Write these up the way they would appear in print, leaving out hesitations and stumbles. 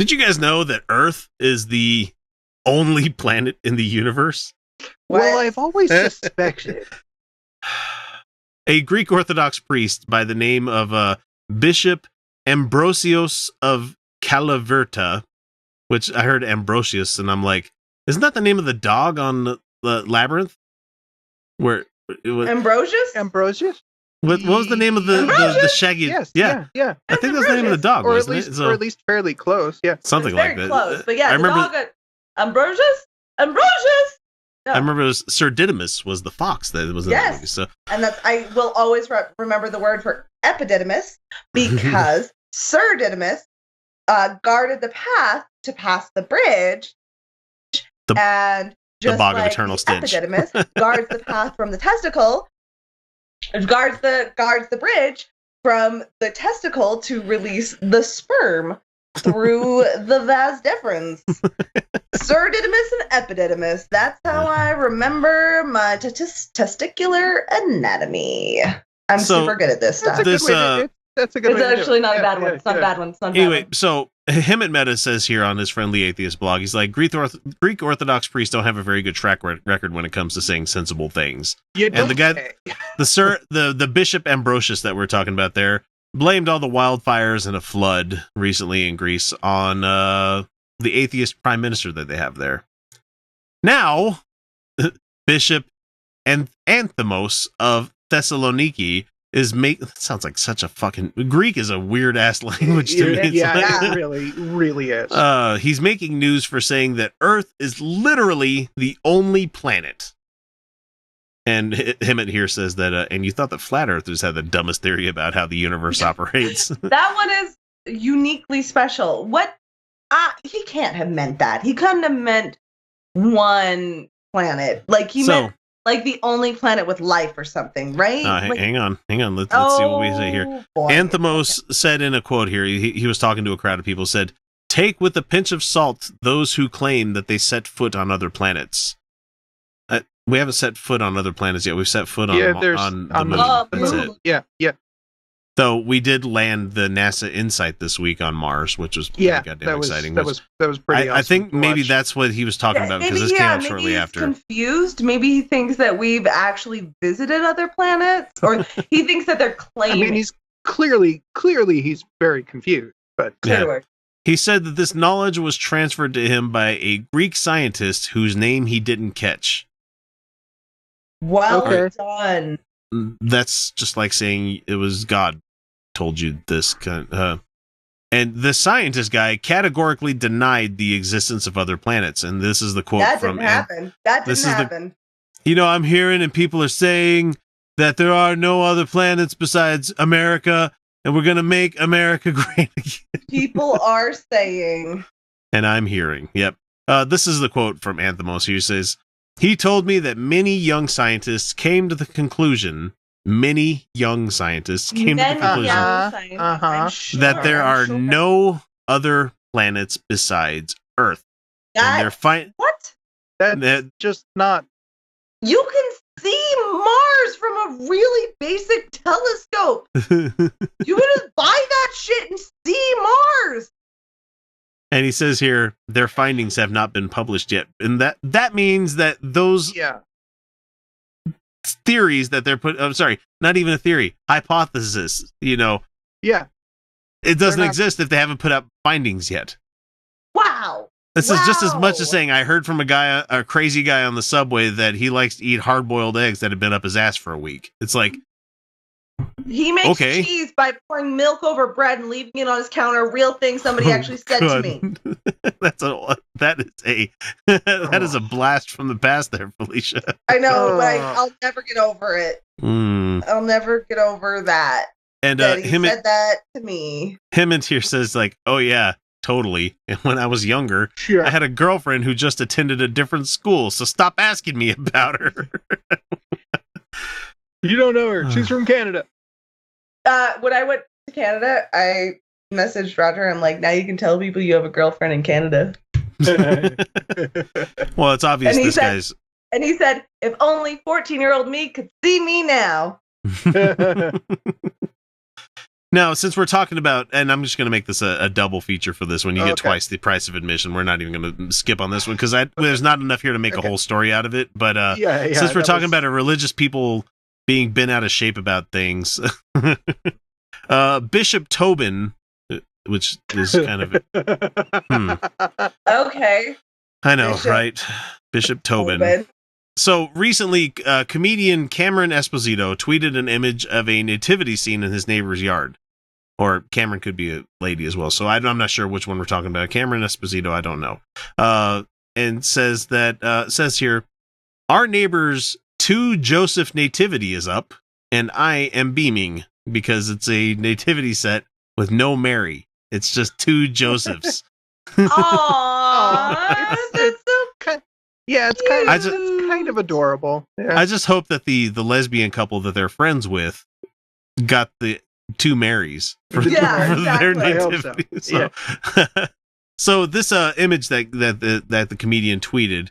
Did you guys know that Earth is the only planet in the universe? Well, I've always suspected. A Greek Orthodox priest by the name of Bishop Ambrosios of Calaverta, which I heard Ambrosius, and I'm like, isn't that the name of the dog on the Labyrinth? Where it was, Ambrosius? What was the name of the shaggy? Yes, yeah. I think that's the name of the dog, or wasn't at least, it? So, or at least fairly close. Yeah, something like that. Close, but yeah, I remember. The dog Ambrosius. No. I remember it was Sir Didymus was the fox that was in the movie. So, and I will always remember the word for epididymis because Sir Didymus guarded the path to pass the bridge, and just the bog like of eternal stench. Epididymis guards the path from the testicle, guards the bridge from the testicle to release the sperm through the vas deferens. Sir Didymus and epididymis. That's how I remember my testicular anatomy. I'm super good at this stuff. That's a good way. It's actually not a bad one. It's not a bad one. Anyway, so Hemant Meta says here on his Friendly Atheist blog, he's like, Greek Orthodox priests don't have a very good track record when it comes to saying sensible things. And the guy, the Bishop Ambrosius that we're talking about there, blamed all the wildfires and a flood recently in Greece on the atheist prime minister that they have there. Now, Bishop Anthemos of Thessaloniki is sounds like such a fucking Greek is a weird ass language to me. Yeah, it really is. He's making news for saying that Earth is literally the only planet. And Hemant here says that, and you thought that flat earthers had the dumbest theory about how the universe operates. That one is uniquely special. What? He can't have meant that. He couldn't have meant one planet. Like he meant like the only planet with life or something, right? Hang on. Let's see what we say here. Boy. Anthemos said in a quote here, he was talking to a crowd of people, said, "Take with a pinch of salt those who claim that they set foot on other planets." We haven't set foot on other planets yet. We've set foot on the moon. That's it. Yeah. So we did land the NASA InSight this week on Mars, which was goddamn exciting. That was pretty awesome. I think maybe that's what he was talking about because this came out shortly after. Confused. Maybe he thinks that we've actually visited other planets, or he thinks that they're claiming. I mean, he's clearly he's very confused. But he said that this knowledge was transferred to him by a Greek scientist whose name he didn't catch. Well done. That's just like saying it was God told you this. And the scientist guy categorically denied the existence of other planets. And this is the quote from... That didn't happen. I'm hearing and people are saying that there are no other planets besides America, and we're going to make America great again. People are saying. And I'm hearing. Yep. This is the quote from Anthemos. He says, "He told me that many young scientists came to the conclusion that there are no other planets besides Earth." And they're what? That's just not. You can see Mars from a really basic telescope. You can just buy that shit and see Mars. And he says here, their findings have not been published yet. And that means that those theories that they're not even a theory, hypothesis, Yeah. It doesn't exist if they haven't put up findings yet. Wow. This is just as much as saying I heard from a crazy guy on the subway that he likes to eat hard-boiled eggs that have been up his ass for a week. It's like, he makes cheese by pouring milk over bread and leaving it on his counter. Real thing somebody actually said to me. That is a blast from the past there, Felicia. I know, but I'll never get over it. I'll never get over that. And he said that to me. Hemant here says like, "Oh yeah, totally. And when I was younger, I had a girlfriend who just attended a different school, so stop asking me about her." You don't know her. She's from Canada. When I went to Canada, I messaged Roger. I'm like, now you can tell people you have a girlfriend in Canada. Well, it's obvious this guy's... And he said, if only 14-year-old me could see me now. Now, since we're talking about, and I'm just going to make this a double feature for this one, you get twice the price of admission. We're not even going to skip on this one because there's not enough here to make a whole story out of it. But since we're talking about a religious people being bent out of shape about things, Bishop Tobin, which is kind of okay. I know, right? Bishop Tobin. So recently, comedian Cameron Esposito tweeted an image of a nativity scene in his neighbor's yard. Or Cameron could be a lady as well. So I'm not sure which one we're talking about. Cameron Esposito, I don't know. And says here, our neighbor's 2 Joseph nativity is up, and I am beaming because it's a nativity set with no Mary. It's just 2 Josephs. Aww, it's kind of adorable. Yeah. I just hope that the lesbian couple that they're friends with got the 2 Marys for their nativity. So this image that the comedian tweeted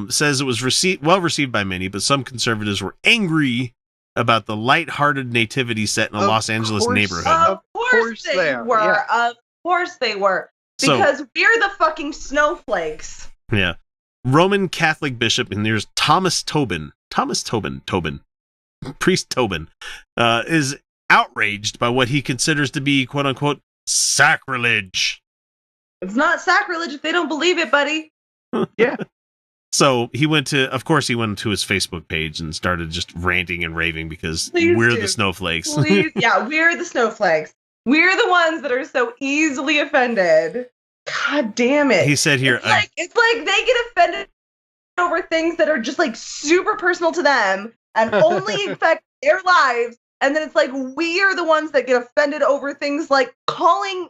says it was well received by many, but some conservatives were angry about the light-hearted nativity set in a Los Angeles neighborhood. Of course they were. Yeah. Of course they were. Because we're the fucking snowflakes. Yeah. Roman Catholic bishop, and there's Priest Tobin, is outraged by what he considers to be, quote unquote, sacrilege. It's not sacrilege if they don't believe it, buddy. Yeah. So he went to his Facebook page and started just ranting and raving because we're the snowflakes. Yeah, we're the snowflakes. We're the ones that are so easily offended. God damn it. He said here, it's like they get offended over things that are just like super personal to them and only affect their lives. And then it's like we are the ones that get offended over things like calling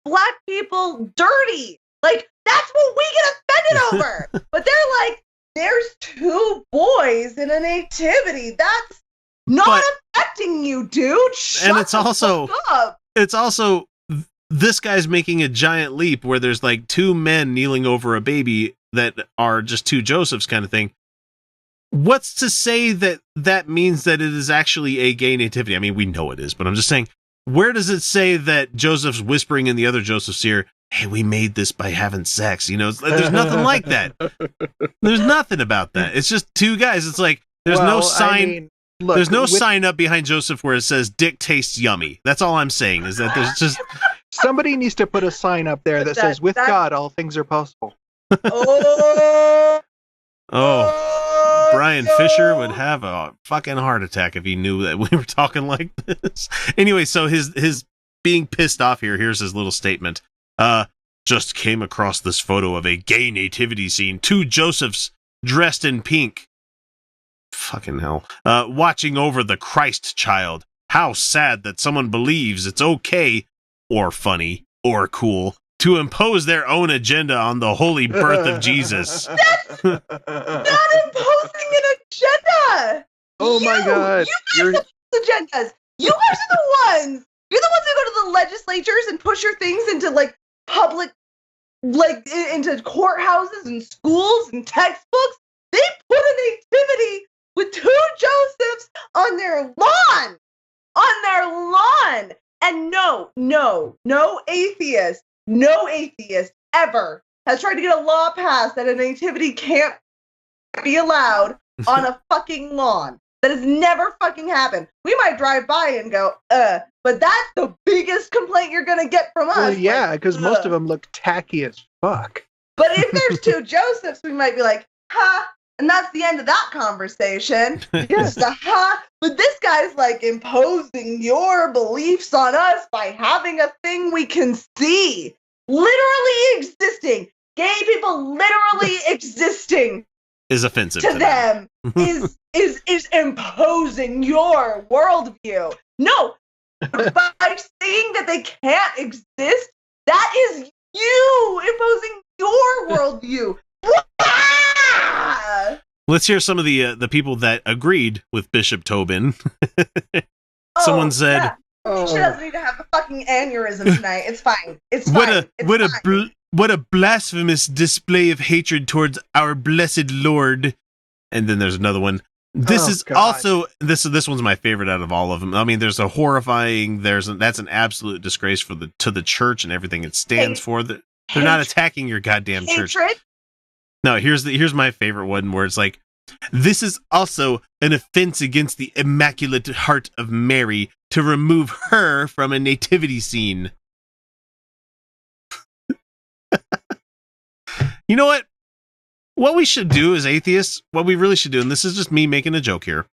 Black people dirty. Like, that's what we get offended over. But they're like, there's 2 boys in a nativity. That's not affecting you, dude. Shut the fuck up. It's also this guy's making a giant leap where there's like 2 men kneeling over a baby that are just 2 Josephs kind of thing. What's to say that means that it is actually a gay nativity? I mean, we know it is, but I'm just saying, where does it say that Joseph's whispering in the other Joseph's ear, hey, we made this by having sex? You know, there's nothing like that. There's nothing about that. It's just 2 guys. It's like, there's no sign. I mean, look, there's no sign up behind Joseph where it says dick tastes yummy. That's all I'm saying, is that there's just somebody needs to put a sign up there that says with God all things are possible. Brian Fisher would have a fucking heart attack if he knew that we were talking like this. Anyway, so his being pissed off here's his little statement. Just came across this photo of a gay nativity scene, 2 Josephs dressed in pink. Fucking hell. Watching over the Christ child. How sad that someone believes it's okay, or funny, or cool, to impose their own agenda on the holy birth of Jesus. That's not imposing an agenda! Oh my God. You guys have agendas! You guys are the ones! You're the ones who go to the legislatures and push your things into, like, public, like, into courthouses and schools and textbooks. They put a nativity with 2 Josephs on their lawn! On their lawn! And no atheist ever has tried to get a law passed that a nativity can't be allowed on a fucking lawn. That has never fucking happened. We might drive by and go, but that's the biggest complaint you're gonna get from us. Well, yeah, because most of them look tacky as fuck. But if there's 2 Josephs, we might be like, huh? And that's the end of that conversation. Yes, but this guy's like imposing your beliefs on us by having a thing we can see. Literally existing. Gay people literally existing is offensive to them. is imposing your worldview. No, by saying that they can't exist, that is you imposing your worldview. Let's hear some of the people that agreed with Bishop Tobin. Someone said, yeah. She doesn't need to have a fucking aneurysm tonight. It's fine. It's fine. What a blasphemous display of hatred towards our blessed Lord. And then there's another one. This is God. Also this one's my favorite out of all of them. I mean, there's a horrifying. That's an absolute disgrace to the church and everything it stands for. They're not attacking your goddamn church. No, here's my favorite one where it's like, this is also an offense against the Immaculate Heart of Mary to remove her from a nativity scene. You know what? What we should do as atheists, what we really should do, and this is just me making a joke here,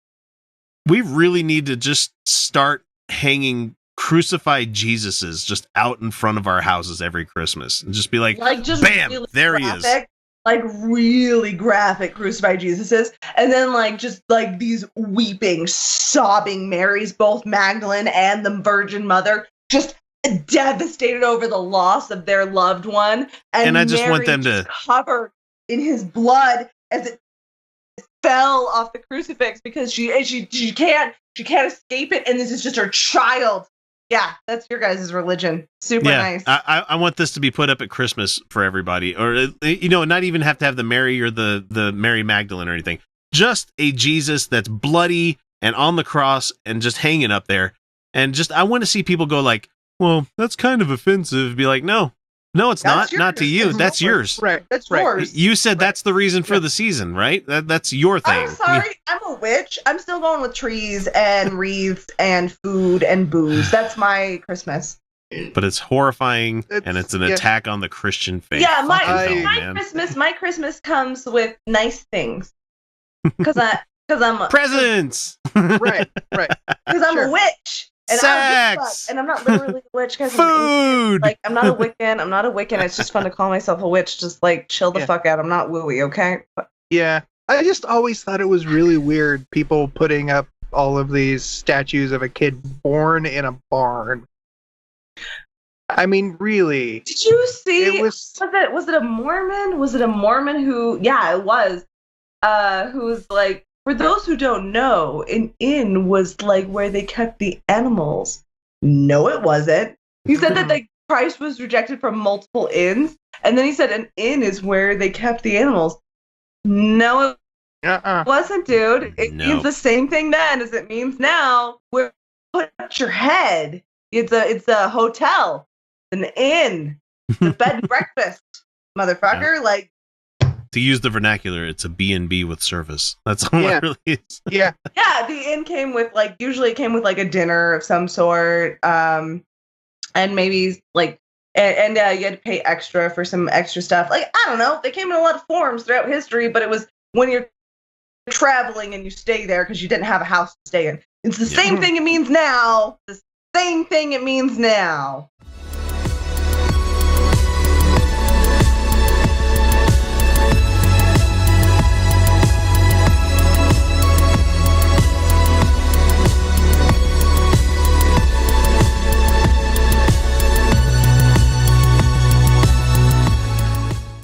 we really need to just start hanging crucified Jesuses just out in front of our houses every Christmas and just be like just bam, really there graphic, he is. Like really graphic crucified Jesuses. And then just these weeping, sobbing Marys, both Magdalene and the Virgin Mother, just devastated over the loss of their loved one. And I just want them to cover in his blood as it fell off the crucifix because she can't escape it, and this is just her child. Yeah, that's your guys' religion. Super nice. I want this to be put up at Christmas for everybody, or not even have to have the Mary or the Mary Magdalene or anything. Just a Jesus that's bloody and on the cross and just hanging up there, and just I want to see people go like, well, that's kind of offensive. Be like, no, it's not. Yours. Not to you. That's yours. Right. That's right. Yours. You said that's the reason for the season, right? That's your thing. I'm sorry. I'm a witch. I'm still going with trees and wreaths and food and booze. That's my Christmas. But it's horrifying, and it's an attack on the Christian faith. Yeah, my Christmas comes with nice things. Because I'm presents. Right. Because I'm a witch. And sex! I'm not literally a witch, guys. Food! I'm not a Wiccan. It's just fun to call myself a witch. Just chill the fuck out. I'm not wooey, okay? Yeah. I just always thought it was really weird, people putting up all of these statues of a kid born in a barn. I mean, really. Did you see? Was it a Mormon? Was it a Mormon who? Yeah, it was. Who was like, for those who don't know, an inn was where they kept the animals. No, it wasn't. He said that Christ was rejected from multiple inns, and then he said an inn is where they kept the animals. No, it wasn't, dude. It means the same thing then as it means now. Where put your head. It's a hotel, an inn, the bed and breakfast, motherfucker. Yeah. To use the vernacular, it's a B&B with service. That's all it really is. Yeah. Yeah, the inn came with usually it came with a dinner of some sort, and maybe and you had to pay extra for some extra stuff. I don't know. They came in a lot of forms throughout history, but it was when you're traveling and you stay there because you didn't have a house to stay in. It's the same thing it means now. The same thing it means now.